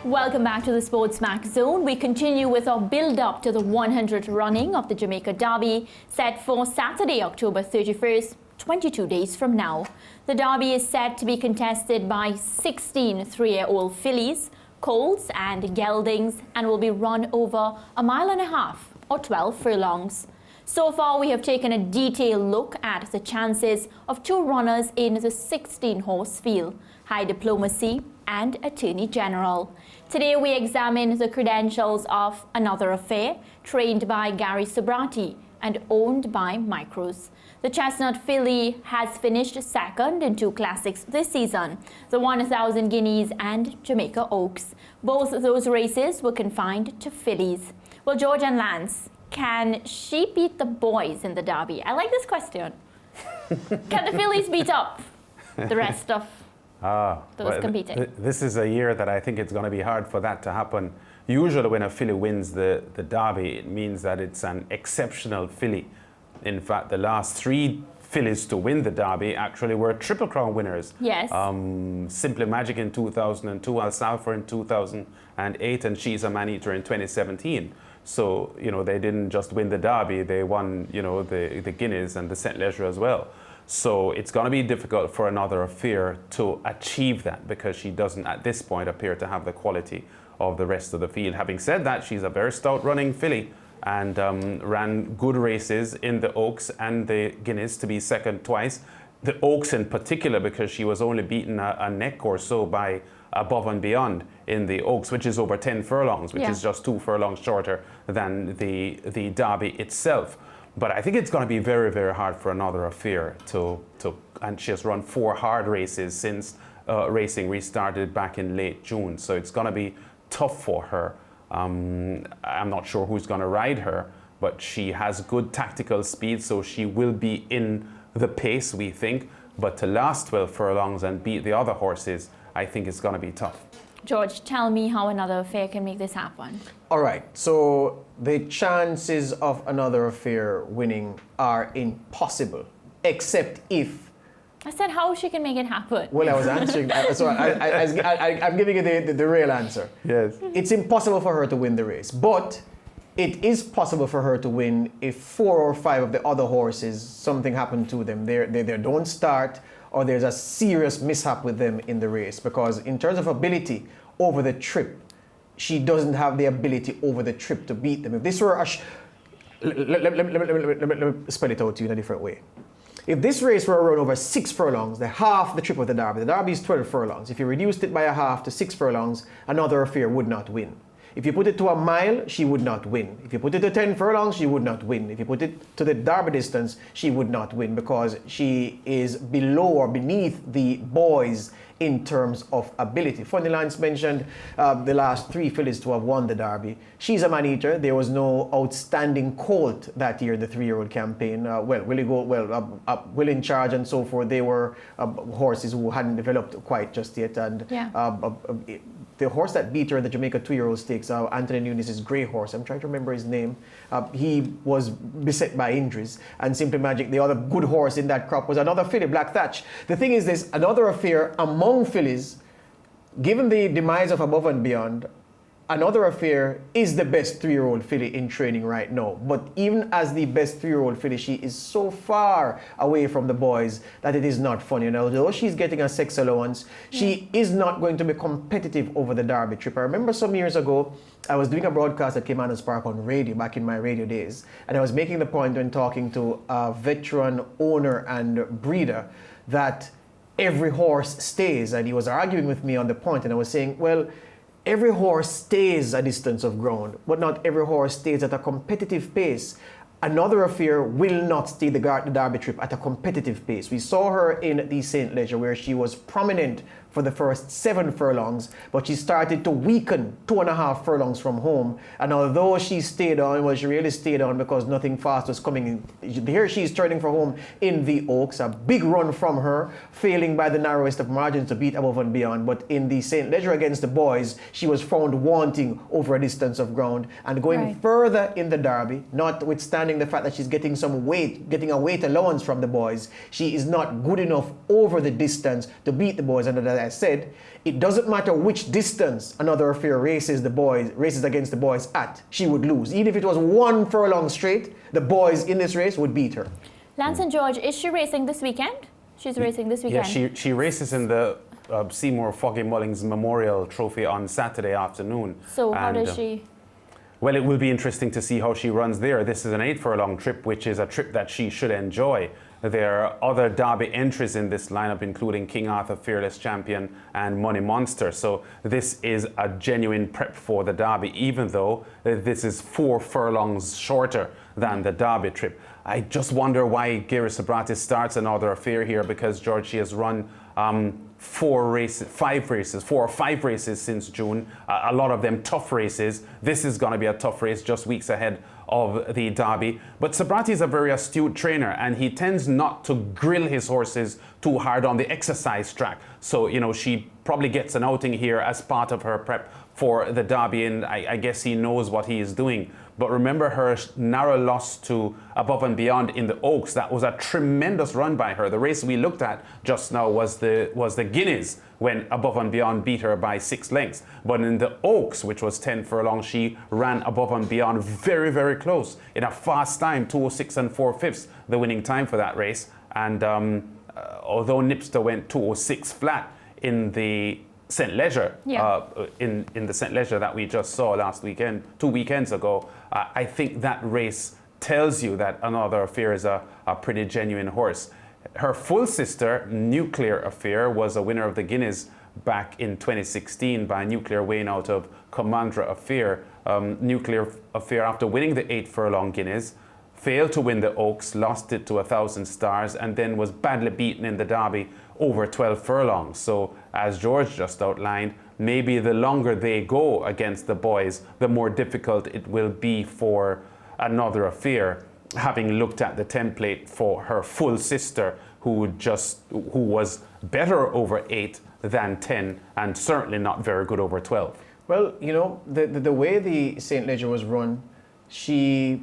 Welcome back to the SportsMax Zone. We continue with our build-up to the 100th running of the Jamaica Derby, set for Saturday, October 31st, 22 days from now. The Derby is set to be contested by 16 three-year-old fillies, colts and geldings, and will be run over 1.5 miles or 12 furlongs. So far, we have taken a detailed look at the chances of two runners in the 16-horse field, High Diplomacy and Attorney General. Today, we examine the credentials of Another Affair, trained by Gary Sobrati and owned by Micros. The Chestnut filly has finished second in two classics this season, the 1,000 Guineas and Jamaica Oaks. Both those races were confined to fillies. Well, George and Lance, can she beat the boys in the Derby? I like this question. Can the fillies beat up the rest of those competing? This is a year that I think it's going to be hard for that to happen. Usually when a filly wins the Derby, it means that it's an exceptional filly. In fact, the last three fillies to win the Derby actually were Triple Crown winners. Yes. Simply Magic in 2002, Alsalfa in 2008, and She's a Man-Eater in 2017. So, they didn't just win the Derby, they won, the Guineas and the St. Leger as well. So it's going to be difficult for Another Affair to achieve that because she doesn't, at this point, appear to have the quality of the rest of the field. Having said that, she's a very stout running filly and ran good races in the Oaks and the Guineas to be second twice. The Oaks in particular, because she was only beaten a neck or so by Above and Beyond in the Oaks, which is over 10 furlongs, which is just 2 furlongs shorter than the Derby itself. But I think it's going to be very, very hard for Another Affair and she has run 4 hard races since racing restarted back in late June. So it's going to be tough for her. I'm not sure who's going to ride her, but she has good tactical speed, so she will be in the pace, we think. But to last 12 furlongs and beat the other horses, I think it's going to be tough. George, tell me how Another Affair can make this happen. All right, so the chances of Another Affair winning are impossible, except if... I said how she can make it happen. Well, I was answering that, so I'm giving you the real answer. Yes. It's impossible for her to win the race, but it is possible for her to win if 4 or 5 of the other horses, something happened to them. They don't start, or there's a serious mishap with them in the race, because in terms of ability over the trip, she doesn't have the ability over the trip to beat them. If this were let me spell it out to you in a different way. If this race were run over 6 furlongs, half the trip of the Derby is 12 furlongs. If you reduced it by a half to 6 furlongs, Another Affair would not win. If you put it to a mile, she would not win. If you put it to 10 furlongs, she would not win. If you put it to the Derby distance, she would not win because she is below or beneath the boys in terms of ability. Funny Lance mentioned the last 3 fillies to have won the Derby. She's a Man-Eater. There was no outstanding colt that year in the 3-year-old campaign. Will in Charge and so forth, they were horses who hadn't developed quite just yet. And the horse that beat her in the Jamaica 2-year-old stakes, Anthony Nunes' grey horse, I'm trying to remember his name, he was beset by injuries. And Simply Magic, the other good horse in that crop, was Another filly, Black Thatch. The thing is this, Another Affair among fillies, given the demise of Above and Beyond, Another Affair is the best 3-year-old filly in training right now. But even as the best 3-year-old filly, she is so far away from the boys that it is not funny. And although she's getting a sex allowance, she is not going to be competitive over the Derby trip. I remember some years ago, I was doing a broadcast at Caymanas Park on radio, back in my radio days, and I was making the point when talking to a veteran owner and breeder that every horse stays. And he was arguing with me on the point, and I was saying, well, every horse stays a distance of ground, but not every horse stays at a competitive pace. Another Affair will not stay the Derby trip at a competitive pace. We saw her in the St. Leger where she was prominent for the first 7 furlongs, but she started to weaken 2.5 furlongs from home. And although she stayed on, well, she really stayed on because nothing fast was coming in. Here she is turning for home in the Oaks, a big run from her, failing by the narrowest of margins to beat Above and Beyond. But in the St. Leger against the boys, she was found wanting over a distance of ground and going further in the Derby, notwithstanding the fact that she's getting a weight allowance from the boys. She is not good enough over the distance to beat the boys, and has said, it doesn't matter which distance Another Affair races against the boys at, she would lose. Even if it was 1 furlong straight, the boys in this race would beat her. Lance and George, is she racing this weekend? She's racing this weekend. Yeah, she races in the Seymour Foggy Mullings Memorial Trophy on Saturday afternoon. So how does she... Well, it will be interesting to see how she runs there. This is an 8 furlong trip, which is a trip that she should enjoy. There are other Derby entries in this lineup, including King Arthur Fearless Champion and Money Monster. So this is a genuine prep for the Derby, even though this is 4 furlongs shorter than the Derby trip. I just wonder why Gary Sabratis starts Another Affair here, because George, she has run 4 or 5 races since June, a lot of them tough races. This is going to be a tough race, just weeks ahead of the Derby. But Sabrati is a very astute trainer, and he tends not to grill his horses too hard on the exercise track. So, you know, she probably gets an outing here as part of her prep for the Derby, and I guess he knows what he is doing. But remember her narrow loss to Above and Beyond in the Oaks. That was a tremendous run by her. The race we looked at just now was the Guineas, when Above and Beyond beat her by 6 lengths. But in the Oaks, which was 10 furlongs, she ran Above and Beyond very, very close in a fast time, 2:06 and 4/5, the winning time for that race. And although Nipster went 2:06 flat in the St. Leger, in the St. Leger that we just saw last weekend, 2 weekends ago, I think that race tells you that Another Affair is a pretty genuine horse. Her full sister, Nuclear Affair, was a winner of the Guineas back in 2016 by Nuclear weighing out of Commandra Affair. Nuclear Affair, after winning the 8 furlong Guineas, failed to win the Oaks, lost it to 1,000 Stars, and then was badly beaten in the Derby over 12 furlongs. So, as George just outlined, maybe the longer they go against the boys, the more difficult it will be for Another Affair, having looked at the template for her full sister, who was better over 8 than 10, and certainly not very good over 12. Well, you know, the way the St. Leger was run, she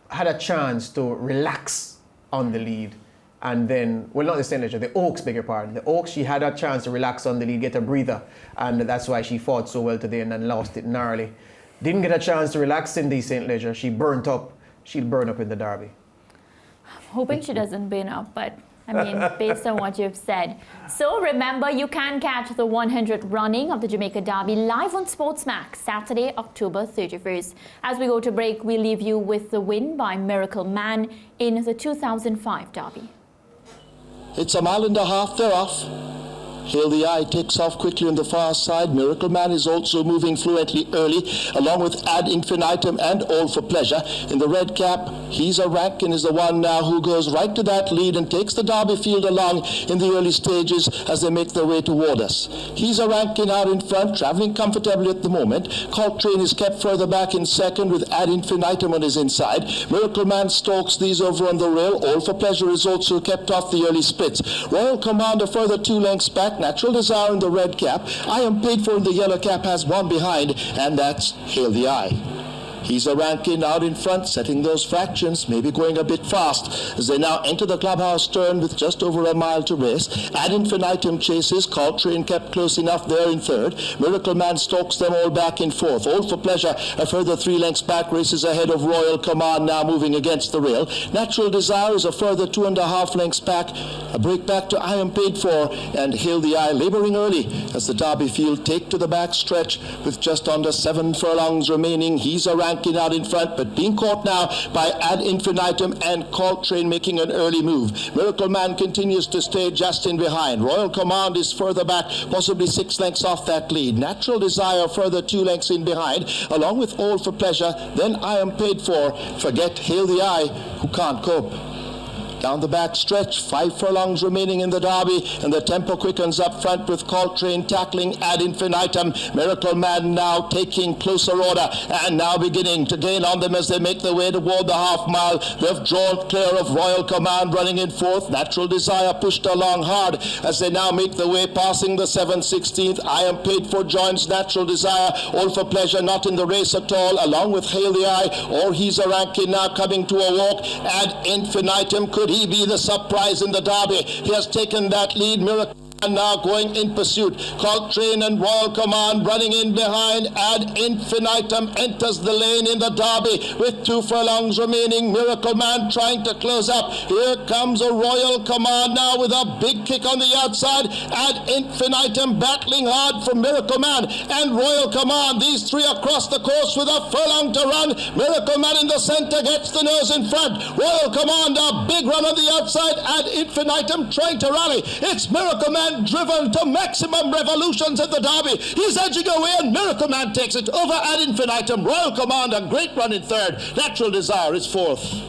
had a chance to relax on the lead. And then, well, not the St. Leger, the Oaks, beg your pardon. The Oaks, she had a chance to relax on the lead, get a breather. And that's why she fought so well today and then lost it narrowly. Didn't get a chance to relax in the St. Leger. She burnt up. She'll burn up in the Derby. I'm hoping she doesn't burn up, but I mean, based on what you've said. So remember, you can catch the 100th running of the Jamaica Derby live on SportsMax, Saturday, October 31st. As we go to break, we leave you with the win by Miracle Man in the 2005 Derby. It's a mile and a half, they're off. Hail the Eye takes off quickly on the far side. Miracle Man is also moving fluently early, along with Ad Infinitum and All for Pleasure. In the red cap, He's a Rankin is the one now who goes right to that lead and takes the Derby field along in the early stages as they make their way toward us. He's a Rankin out in front, traveling comfortably at the moment. Coltrane is kept further back in second with Ad Infinitum on his inside. Miracle Man stalks these over on the rail. All for Pleasure is also kept off the early splits. Royal Command a further 2 lengths back. Natural Desire in the red cap. I Am Paid For in the yellow cap has one behind, and that's Hail the Eye. He's a Rankin out in front, setting those fractions, maybe going a bit fast as they now enter the clubhouse turn with just over a mile to race. Ad Infinitum chases, Coltrane kept close enough there in third. Miracle Man stalks them all back in fourth. All for Pleasure a further 3 lengths back, races ahead of Royal Command now moving against the rail. Natural Desire is a further 2.5 lengths back. A break back to I Am Paid For, and Hail the Eye laboring early as the Derby field take to the back stretch with just under 7 furlongs remaining. He's a Rankin out in front, but being caught now by Ad Infinitum and Coltrane making an early move. Miracle Man continues to stay just in behind. Royal Command is further back, possibly 6 lengths off that lead. Natural Desire further 2 lengths in behind, along with All for Pleasure. Then I Am Paid For. Forget Hail the Eye, who can't cope. Down the back stretch, 5 furlongs remaining in the Derby, and the tempo quickens up front with Coltrane tackling Ad Infinitum. Miracle Man now taking closer order and now beginning to gain on them as they make their way toward the half mile. They've drawn clear of Royal Command running in fourth. Natural Desire pushed along hard as they now make their way passing the 7/16th. I Am Paid For joins Natural Desire. All for Pleasure not in the race at all, along with Hail the Eye, or He's a Rankin now coming to a walk. Ad Infinitum, could he be the surprise in the Derby? He has taken that lead. Miracle And now going in pursuit. Coltrane and Royal Command running in behind. Ad Infinitum enters the lane in the Derby with 2 furlongs remaining. Miracle Man trying to close up. Here comes a Royal Command now with a big kick on the outside. Ad Infinitum battling hard for Miracle Man and Royal Command. These 3 across the course with a furlong to run. Miracle Man in the center gets the nose in front. Royal Command a big run on the outside. Ad Infinitum trying to rally. It's Miracle Man driven to maximum revolutions at the Derby. He's edging away and Miracle Man takes it over Ad Infinitum. Royal Command a great run in third. Natural Desire is fourth.